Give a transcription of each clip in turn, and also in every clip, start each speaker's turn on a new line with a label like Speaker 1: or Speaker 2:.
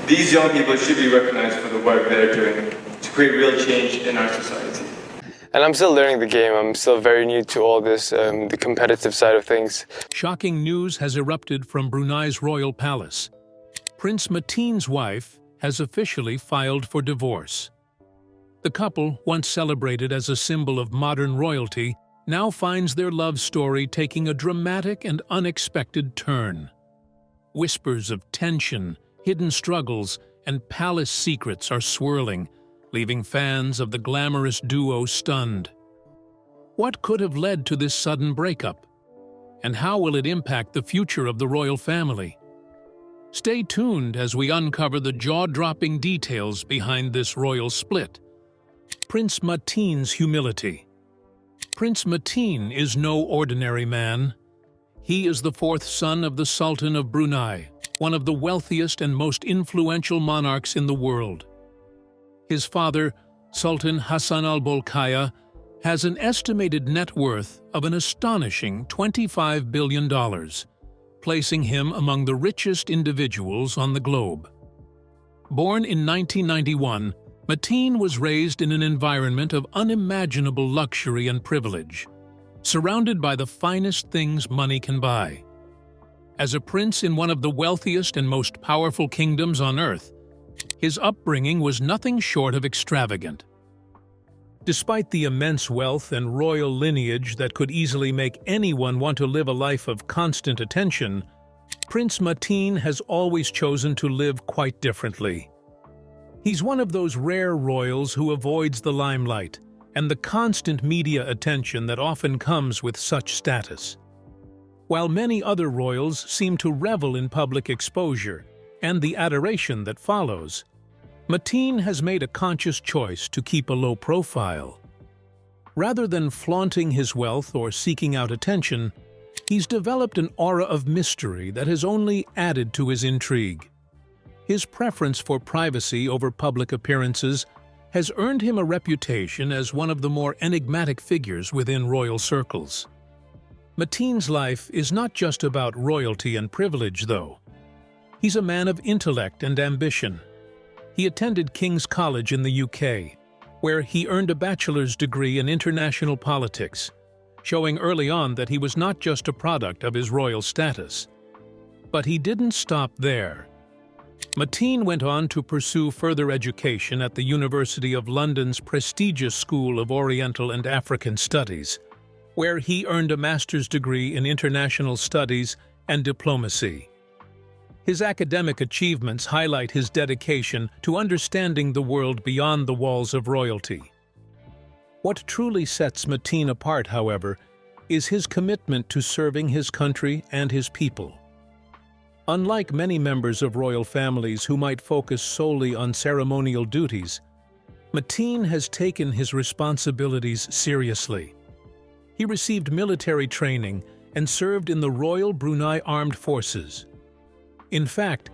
Speaker 1: These young people should be recognized for the work they're doing to create real change in our society.
Speaker 2: And I'm still learning the game. I'm still very new to all this, the competitive side of things.
Speaker 3: Shocking news has erupted from Brunei's royal palace. Prince Mateen's wife has officially filed for divorce. The couple, once celebrated as a symbol of modern royalty, now finds their love story taking a dramatic and unexpected turn. Whispers of tension, hidden struggles, and palace secrets are swirling, leaving fans of the glamorous duo stunned. What could have led to this sudden breakup? And how will it impact the future of the royal family? Stay tuned as we uncover the jaw-dropping details behind this royal split. Prince Mateen's humility. Prince Mateen is no ordinary man. He is the fourth son of the Sultan of Brunei, one of the wealthiest and most influential monarchs in the world. His father, Sultan Hassan al-Bolkiah, has an estimated net worth of an astonishing $25 billion, placing him among the richest individuals on the globe. Born in 1991, Mateen was raised in an environment of unimaginable luxury and privilege, surrounded by the finest things money can buy. As a prince in one of the wealthiest and most powerful kingdoms on earth, his upbringing was nothing short of extravagant. Despite the immense wealth and royal lineage that could easily make anyone want to live a life of constant attention, Prince Mateen has always chosen to live quite differently. He's one of those rare royals who avoids the limelight and the constant media attention that often comes with such status. While many other royals seem to revel in public exposure and the adoration that follows, Mateen has made a conscious choice to keep a low profile. Rather than flaunting his wealth or seeking out attention, he's developed an aura of mystery that has only added to his intrigue. His preference for privacy over public appearances has earned him a reputation as one of the more enigmatic figures within royal circles. Mateen's life is not just about royalty and privilege, though. He's a man of intellect and ambition. He attended King's College in the UK, where he earned a bachelor's degree in international politics, showing early on that he was not just a product of his royal status. But he didn't stop there. Mateen went on to pursue further education at the University of London's prestigious School of Oriental and African Studies, where he earned a master's degree in international studies and diplomacy. His academic achievements highlight his dedication to understanding the world beyond the walls of royalty. What truly sets Mateen apart, however, is his commitment to serving his country and his people. Unlike many members of royal families who might focus solely on ceremonial duties, Mateen has taken his responsibilities seriously. He received military training and served in the Royal Brunei Armed Forces. In fact,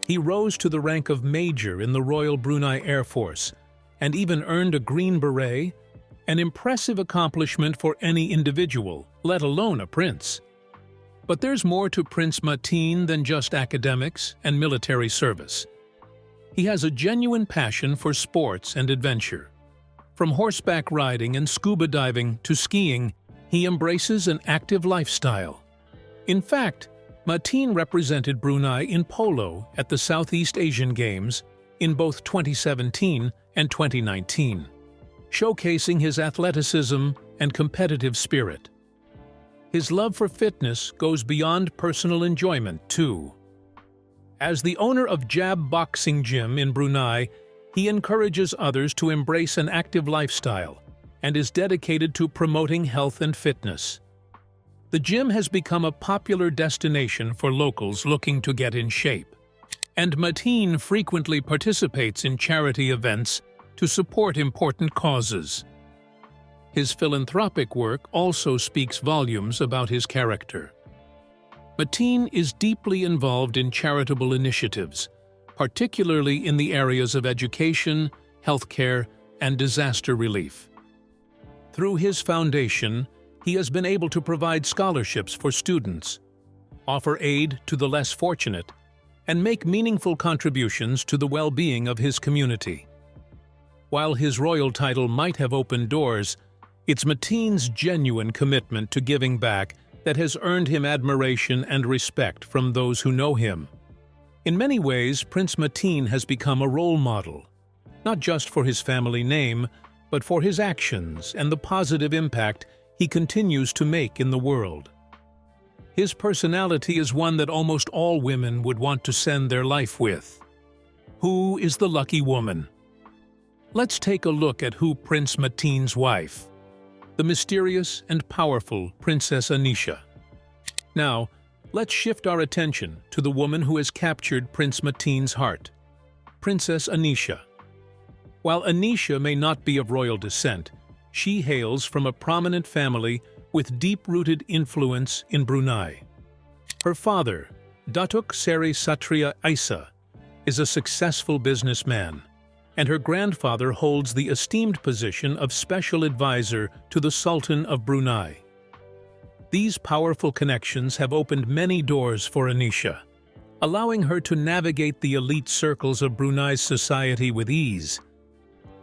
Speaker 3: he rose to the rank of Major in the Royal Brunei Air Force and even earned a Green Beret, an impressive accomplishment for any individual, let alone a prince. But there's more to Prince Mateen than just academics and military service. He has a genuine passion for sports and adventure. From horseback riding and scuba diving to skiing, he embraces an active lifestyle. In fact, Mateen represented Brunei in polo at the Southeast Asian Games in both 2017 and 2019, showcasing his athleticism and competitive spirit. His love for fitness goes beyond personal enjoyment, too. As the owner of Jab Boxing Gym in Brunei, he encourages others to embrace an active lifestyle and is dedicated to promoting health and fitness. The gym has become a popular destination for locals looking to get in shape, and Mateen frequently participates in charity events to support important causes. His philanthropic work also speaks volumes about his character. Mateen is deeply involved in charitable initiatives, particularly in the areas of education, healthcare, and disaster relief. Through his foundation, he has been able to provide scholarships for students, offer aid to the less fortunate, and make meaningful contributions to the well-being of his community. While his royal title might have opened doors, it's Mateen's genuine commitment to giving back that has earned him admiration and respect from those who know him. In many ways, Prince Mateen has become a role model, not just for his family name, but for his actions and the positive impact he continues to make in the world. His personality is one that almost all women would want to send their life with. Who is the lucky woman? Let's take a look at who Prince Mateen's wife, the mysterious and powerful Princess Anisha. Now, let's shift our attention to the woman who has captured Prince Mateen's heart, Princess Anisha. While Anisha may not be of royal descent, she hails from a prominent family with deep-rooted influence in Brunei. Her father, Datuk Seri Satria Isa, is a successful businessman, and her grandfather holds the esteemed position of special advisor to the Sultan of Brunei. These powerful connections have opened many doors for Anisha, allowing her to navigate the elite circles of Brunei's society with ease.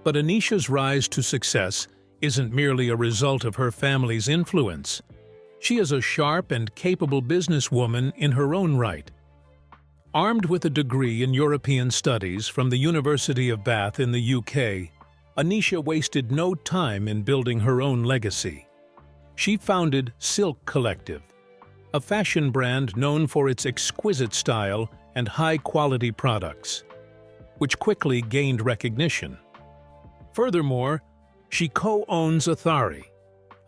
Speaker 3: But Anisha's rise to success isn't merely a result of her family's influence. She is a sharp and capable businesswoman in her own right. Armed with a degree in European Studies from the University of Bath in the UK, Anisha wasted no time in building her own legacy. She founded Silk Collective, a fashion brand known for its exquisite style and high-quality products, which quickly gained recognition. Furthermore, she co-owns Athari,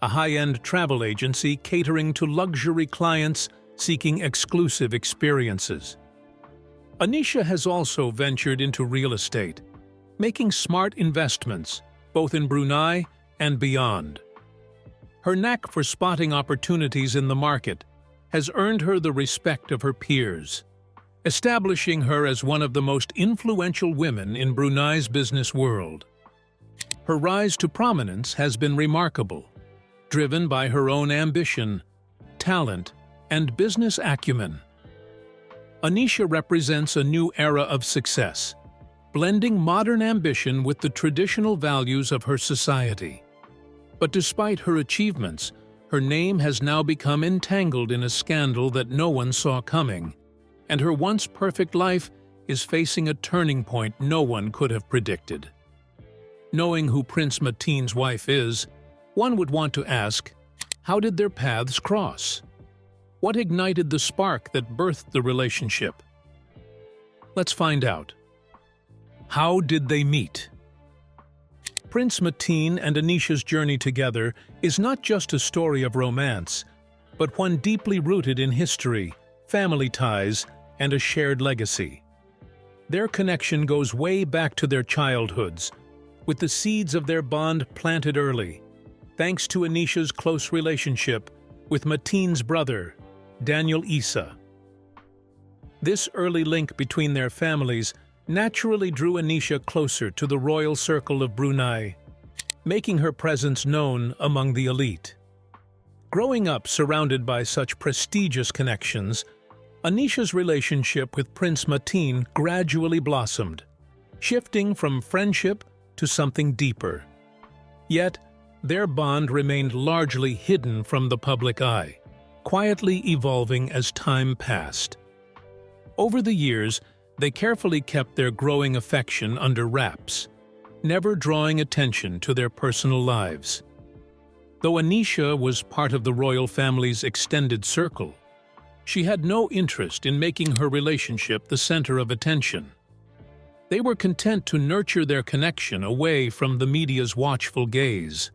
Speaker 3: a high-end travel agency catering to luxury clients seeking exclusive experiences. Anisha has also ventured into real estate, making smart investments both in Brunei and beyond. Her knack for spotting opportunities in the market has earned her the respect of her peers, establishing her as one of the most influential women in Brunei's business world. Her rise to prominence has been remarkable, driven by her own ambition, talent, and business acumen. Anisha represents a new era of success, blending modern ambition with the traditional values of her society. But despite her achievements, her name has now become entangled in a scandal that no one saw coming, and her once perfect life is facing a turning point no one could have predicted. Knowing who Prince Mateen's wife is, one would want to ask, how did their paths cross? What ignited the spark that birthed the relationship? Let's find out. How did they meet? Prince Mateen and Anisha's journey together is not just a story of romance, but one deeply rooted in history, family ties, and a shared legacy. Their connection goes way back to their childhoods, with the seeds of their bond planted early, thanks to Anisha's close relationship with Mateen's brother, Daniel Isa. This early link between their families naturally drew Anisha closer to the royal circle of Brunei, making her presence known among the elite. Growing up surrounded by such prestigious connections, Anisha's relationship with Prince Mateen gradually blossomed, shifting from friendship to something deeper. Yet, their bond remained largely hidden from the public eye, quietly evolving as time passed. Over the years, they carefully kept their growing affection under wraps, never drawing attention to their personal lives. Though Anisha was part of the royal family's extended circle, she had no interest in making her relationship the center of attention. They were content to nurture their connection away from the media's watchful gaze.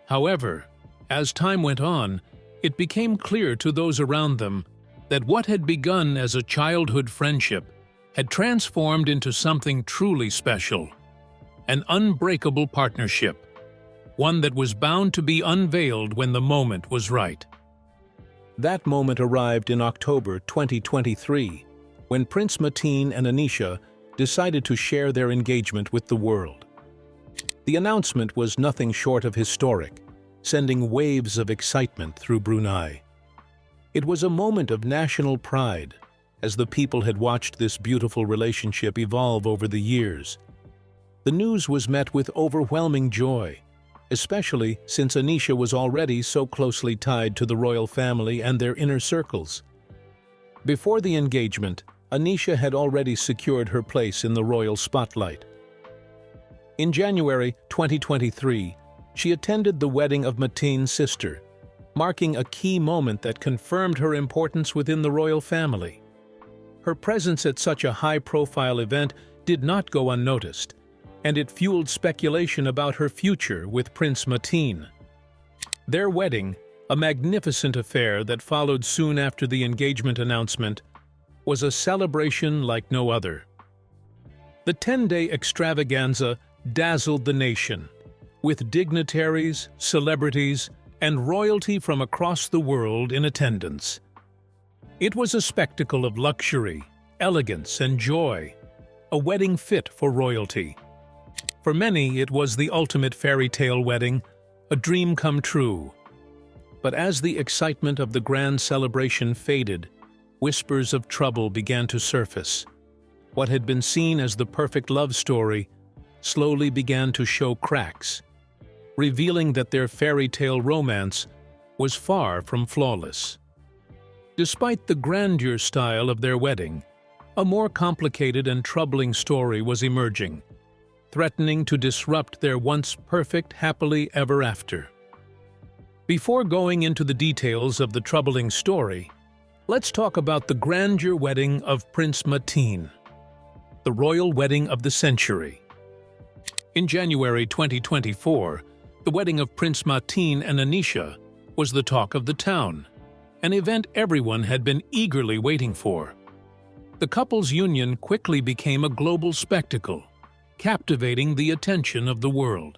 Speaker 3: However, as time went on, it became clear to those around them that what had begun as a childhood friendship had transformed into something truly special, an unbreakable partnership, one that was bound to be unveiled when the moment was right. That moment arrived in October 2023, when Prince Mateen and Anisha decided to share their engagement with the world. The announcement was nothing short of historic, sending waves of excitement through Brunei. It was a moment of national pride, as the people had watched this beautiful relationship evolve over the years. The news was met with overwhelming joy, especially since Anisha was already so closely tied to the royal family and their inner circles. Before the engagement, Anisha had already secured her place in the royal spotlight. In January 2023, she attended the wedding of Mateen's sister, marking a key moment that confirmed her importance within the royal family. Her presence at such a high-profile event did not go unnoticed, and it fueled speculation about her future with Prince Mateen. Their wedding, a magnificent affair that followed soon after the engagement announcement, was a celebration like no other. The 10-day extravaganza dazzled the nation, with dignitaries, celebrities, and royalty from across the world in attendance. It was a spectacle of luxury, elegance, and joy, a wedding fit for royalty. For many, it was the ultimate fairy tale wedding, a dream come true. But as the excitement of the grand celebration faded, whispers of trouble began to surface. What had been seen as the perfect love story slowly began to show cracks, revealing that their fairy tale romance was far from flawless. Despite the grandeur style of their wedding, a more complicated and troubling story was emerging, threatening to disrupt their once perfect happily ever after. Before going into the details of the troubling story, let's talk about the grandeur wedding of Prince Mateen, the royal wedding of the century. In January 2024, the wedding of Prince Mateen and Anisha was the talk of the town, an event everyone had been eagerly waiting for. The couple's union quickly became a global spectacle, captivating the attention of the world.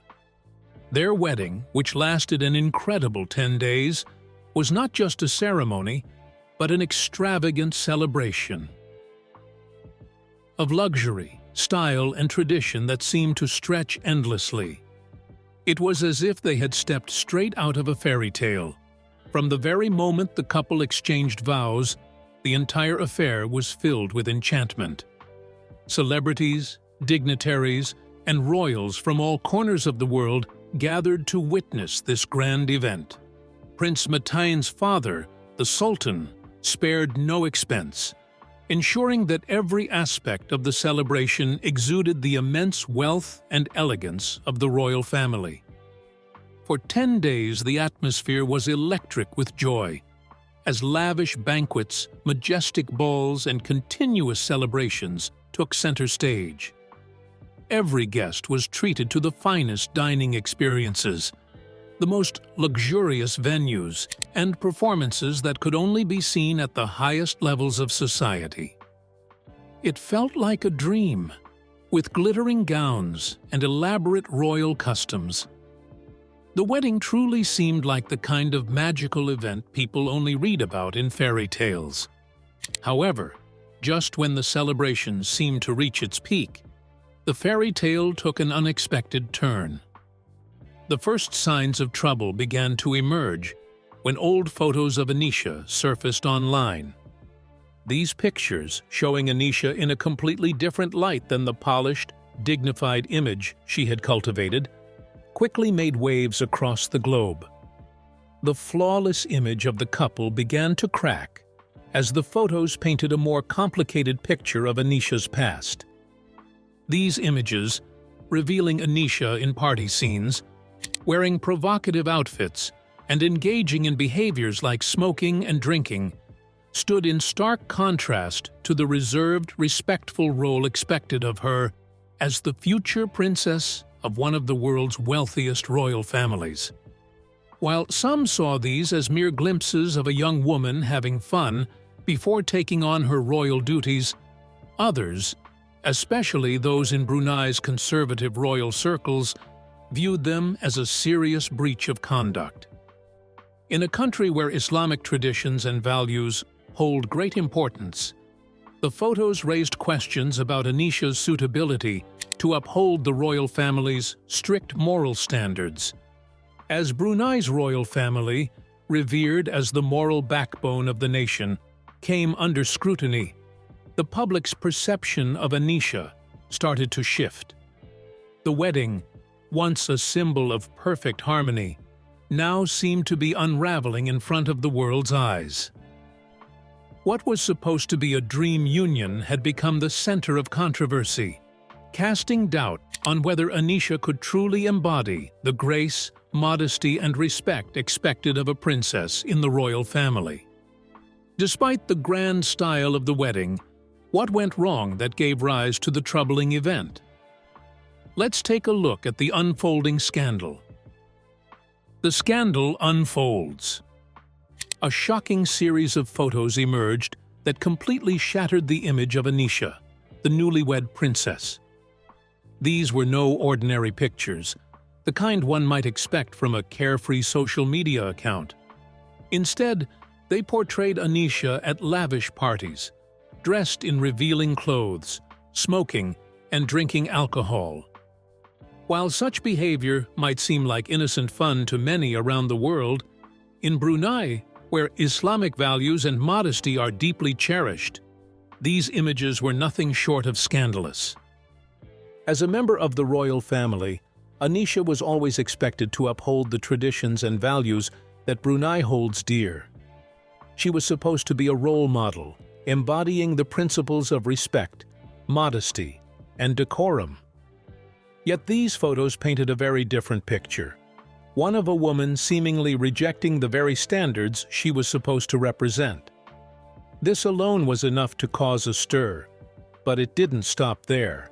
Speaker 3: Their wedding, which lasted an incredible 10 days, was not just a ceremony, but an extravagant celebration of luxury, style, and tradition that seemed to stretch endlessly. It was as if they had stepped straight out of a fairy tale. From the very moment the couple exchanged vows, the entire affair was filled with enchantment. Celebrities, dignitaries, and royals from all corners of the world gathered to witness this grand event. Prince Mateen's father, the Sultan, spared no expense, ensuring that every aspect of the celebration exuded the immense wealth and elegance of the royal family. For 10 days, the atmosphere was electric with joy, as lavish banquets, majestic balls, and continuous celebrations took center stage. Every guest was treated to the finest dining experiences, the most luxurious venues, and performances that could only be seen at the highest levels of society. It felt like a dream, with glittering gowns and elaborate royal customs. The wedding truly seemed like the kind of magical event people only read about in fairy tales. However, just when the celebration seemed to reach its peak, the fairy tale took an unexpected turn. The first signs of trouble began to emerge when old photos of Anisha surfaced online. These pictures, showing Anisha in a completely different light than the polished, dignified image she had cultivated, quickly made waves across the globe. The flawless image of the couple began to crack as the photos painted a more complicated picture of Anisha's past. These images, revealing Anisha in party scenes, wearing provocative outfits, and engaging in behaviors like smoking and drinking, stood in stark contrast to the reserved, respectful role expected of her as the future princess of one of the world's wealthiest royal families. While some saw these as mere glimpses of a young woman having fun before taking on her royal duties, others, especially those in Brunei's conservative royal circles, viewed them as a serious breach of conduct. In a country where Islamic traditions and values hold great importance, the photos raised questions about Anisha's suitability to uphold the royal family's strict moral standards. As Brunei's royal family, revered as the moral backbone of the nation, came under scrutiny, the public's perception of Anisha started to shift. The wedding, once a symbol of perfect harmony, now seemed to be unraveling in front of the world's eyes. What was supposed to be a dream union had become the center of controversy, casting doubt on whether Anisha could truly embody the grace, modesty, and respect expected of a princess in the royal family. Despite the grand style of the wedding, what went wrong that gave rise to the troubling event? Let's take a look at the unfolding scandal. The scandal unfolds. A shocking series of photos emerged that completely shattered the image of Anisha, the newlywed princess. These were no ordinary pictures, the kind one might expect from a carefree social media account. Instead, they portrayed Anisha at lavish parties, dressed in revealing clothes, smoking, and drinking alcohol. While such behavior might seem like innocent fun to many around the world, in Brunei, where Islamic values and modesty are deeply cherished, these images were nothing short of scandalous. As a member of the royal family, Anisha was always expected to uphold the traditions and values that Brunei holds dear. She was supposed to be a role model, embodying the principles of respect, modesty, and decorum. Yet these photos painted a very different picture, one of a woman seemingly rejecting the very standards she was supposed to represent. This alone was enough to cause a stir, but it didn't stop there.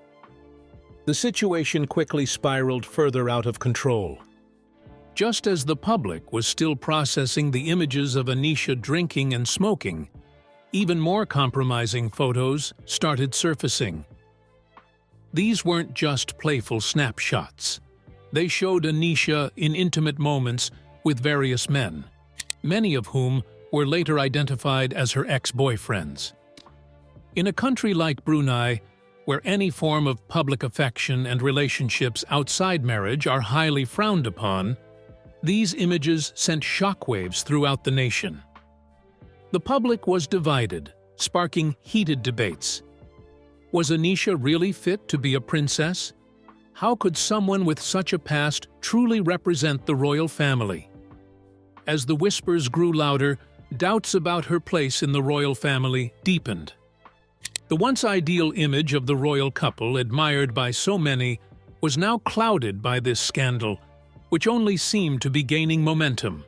Speaker 3: The situation quickly spiraled further out of control. Just as the public was still processing the images of Anisha drinking and smoking, even more compromising photos started surfacing. These weren't just playful snapshots. They showed Anisha in intimate moments with various men, many of whom were later identified as her ex-boyfriends. In a country like Brunei, where any form of public affection and relationships outside marriage are highly frowned upon, these images sent shockwaves throughout the nation. The public was divided, sparking heated debates. Was Anisha really fit to be a princess? How could someone with such a past truly represent the royal family? As the whispers grew louder, doubts about her place in the royal family deepened. The once ideal image of the royal couple, admired by so many, was now clouded by this scandal, which only seemed to be gaining momentum.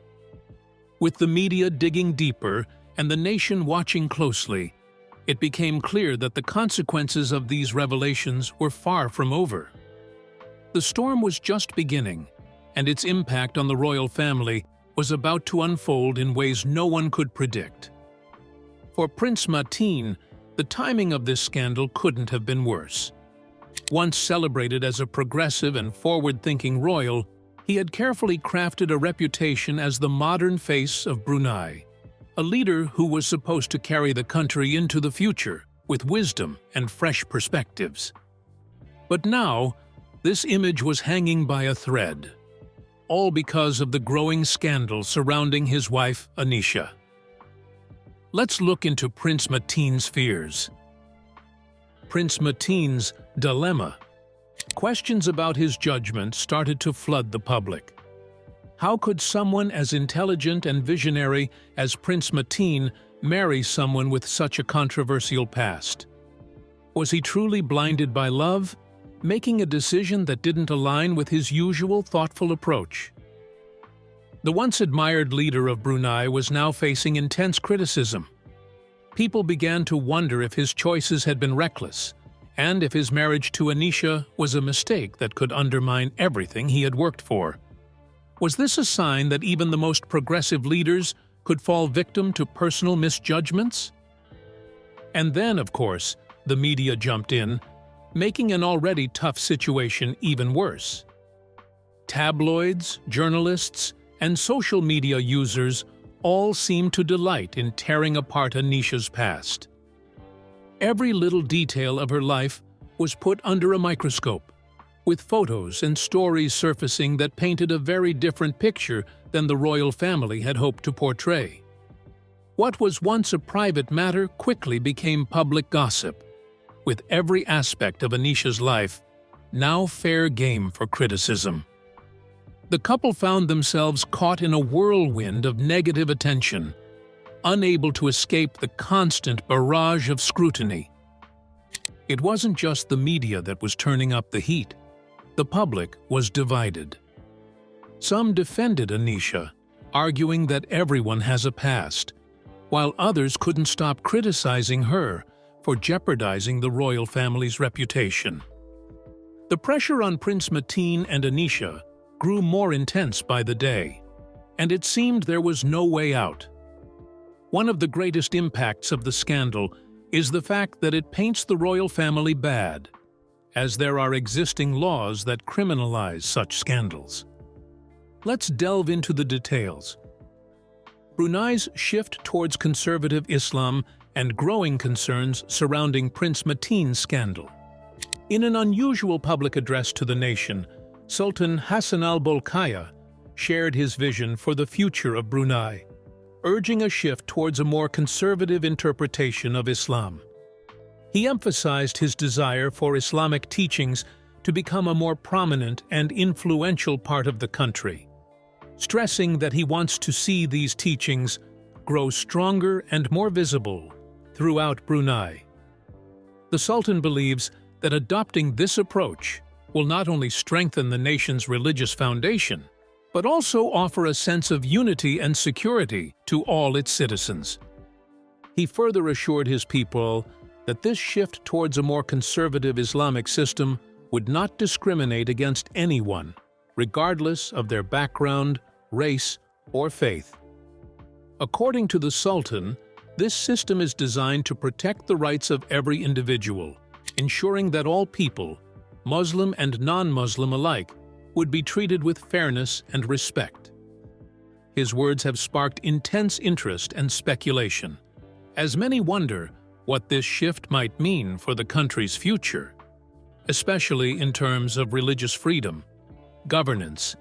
Speaker 3: With the media digging deeper and the nation watching closely, it became clear that the consequences of these revelations were far from over. The storm was just beginning, and its impact on the royal family was about to unfold in ways no one could predict. For Prince Mateen, the timing of this scandal couldn't have been worse. Once celebrated as a progressive and forward-thinking royal, he had carefully crafted a reputation as the modern face of Brunei, a leader who was supposed to carry the country into the future with wisdom and fresh perspectives. But now, this image was hanging by a thread, all because of the growing scandal surrounding his wife, Anisha. Let's look into Prince Mateen's fears. Prince Mateen's dilemma. Questions about his judgment started to flood the public. How could someone as intelligent and visionary as Prince Mateen marry someone with such a controversial past? Was he truly blinded by love, making a decision that didn't align with his usual thoughtful approach? The once admired leader of Brunei was now facing intense criticism. People began to wonder if his choices had been reckless, and if his marriage to Anisha was a mistake that could undermine everything he had worked for. Was this a sign that even the most progressive leaders could fall victim to personal misjudgments? And then, of course, the media jumped in, making an already tough situation even worse. Tabloids, journalists, and social media users all seemed to delight in tearing apart Anisha's past. Every little detail of her life was put under a microscope, with photos and stories surfacing that painted a very different picture than the royal family had hoped to portray. What was once a private matter quickly became public gossip, with every aspect of Anisha's life now fair game for criticism. The couple found themselves caught in a whirlwind of negative attention, unable to escape the constant barrage of scrutiny. It wasn't just the media that was turning up the heat. The public was divided. Some defended Anisha, arguing that everyone has a past, while others couldn't stop criticizing her for jeopardizing the royal family's reputation. The pressure on Prince Mateen and Anisha grew more intense by the day, and it seemed there was no way out. One of the greatest impacts of the scandal is the fact that it paints the royal family bad, as there are existing laws that criminalize such scandals. Let's delve into the details. Brunei's shift towards conservative Islam and growing concerns surrounding Prince Mateen's scandal. In an unusual public address to the nation, Sultan Hassan al-Bolkiah shared his vision for the future of Brunei, urging a shift towards a more conservative interpretation of Islam. He emphasized his desire for Islamic teachings to become a more prominent and influential part of the country, stressing that he wants to see these teachings grow stronger and more visible throughout Brunei. The Sultan believes that adopting this approach will not only strengthen the nation's religious foundation, but also offer a sense of unity and security to all its citizens. He further assured his people that this shift towards a more conservative Islamic system would not discriminate against anyone, regardless of their background, race, or faith. According to the Sultan, this system is designed to protect the rights of every individual, ensuring that all people, Muslim and non-Muslim alike, would be treated with fairness and respect. His words have sparked intense interest and speculation, as many wonder what this shift might mean for the country's future, especially in terms of religious freedom, governance,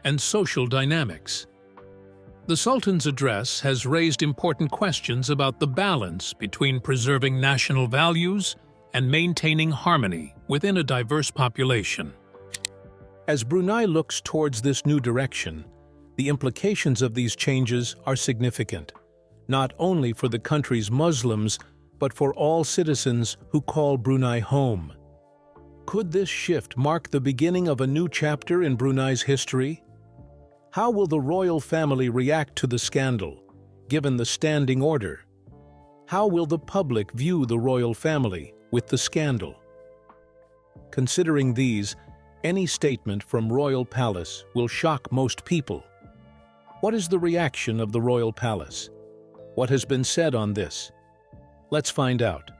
Speaker 3: and social dynamics. The Sultan's address has raised important questions about the balance between preserving national values and maintaining harmony within a diverse population. As Brunei looks towards this new direction, the implications of these changes are significant, not only for the country's Muslims, but for all citizens who call Brunei home. Could this shift mark the beginning of a new chapter in Brunei's history? How will the royal family react to the scandal, given the standing order? How will the public view the royal family with the scandal? Considering these, any statement from Royal Palace will shock most people. What is the reaction of the Royal Palace? What has been said on this? Let's find out.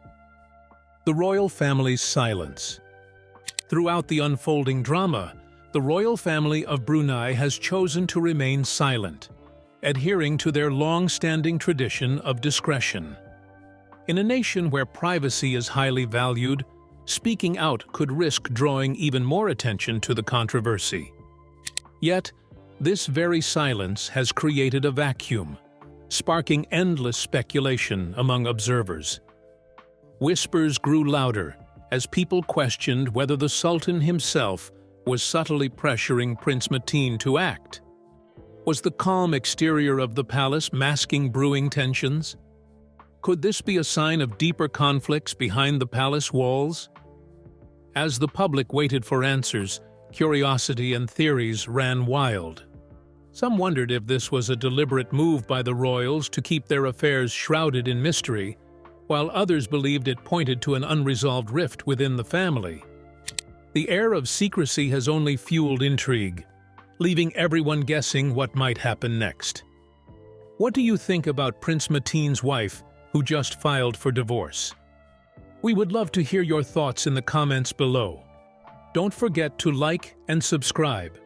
Speaker 3: The royal family's silence. Throughout the unfolding drama, the royal family of Brunei has chosen to remain silent, adhering to their long-standing tradition of discretion. In a nation where privacy is highly valued, speaking out could risk drawing even more attention to the controversy. Yet, this very silence has created a vacuum, sparking endless speculation among observers. Whispers grew louder as people questioned whether the Sultan himself was subtly pressuring Prince Mateen to act. Was the calm exterior of the palace masking brewing tensions? Could this be a sign of deeper conflicts behind the palace walls? As the public waited for answers, curiosity and theories ran wild. Some wondered if this was a deliberate move by the royals to keep their affairs shrouded in mystery, while others believed it pointed to an unresolved rift within the family. The air of secrecy has only fueled intrigue, leaving everyone guessing what might happen next. What do you think about Prince Mateen's wife, who just filed for divorce? We would love to hear your thoughts in the comments below. Don't forget to like and subscribe.